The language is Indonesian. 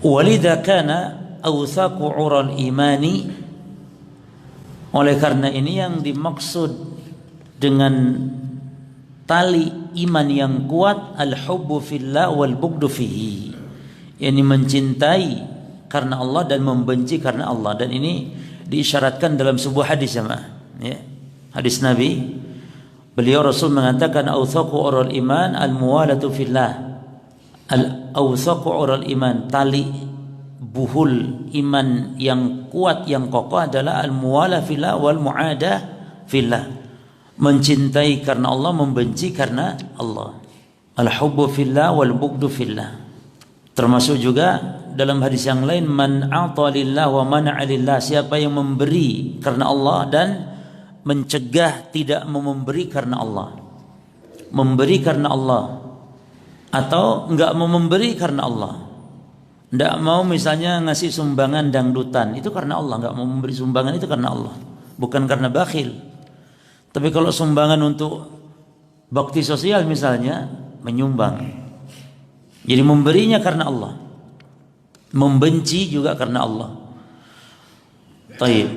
Walidha kana awthaqu 'ural imani, oleh karena ini yang dimaksud dengan tali iman yang kuat al-hubbu fillah wal bughdu fihi, yakni mencintai karena Allah dan membenci karena Allah. Dan ini diisyaratkan dalam sebuah hadis jemaah, ya. Hadis Nabi, beliau Rasul mengatakan awthaqu 'ural iman al-muwalatu fillah. Al-awthaqu 'ural iman, tali buhul iman yang kuat yang kokoh adalah al-muwala fillah wal mu'adah fillah, mencintai karena Allah, membenci karena Allah. Al-hubbu fillah wal bughdu fillah. Termasuk juga dalam hadis yang lain, man a'ta lillah wa mana'a lillah, siapa yang memberi karena Allah dan mencegah tidak memberi karena Allah. Memberi karena Allah atau enggak mau memberi karena Allah. Enggak mau misalnya ngasih sumbangan dangdutan, itu karena Allah. Enggak mau memberi sumbangan itu karena Allah, bukan karena bakhil. Tapi kalau sumbangan untuk bakti sosial misalnya, menyumbang, jadi memberinya karena Allah, membenci juga karena Allah. Taib.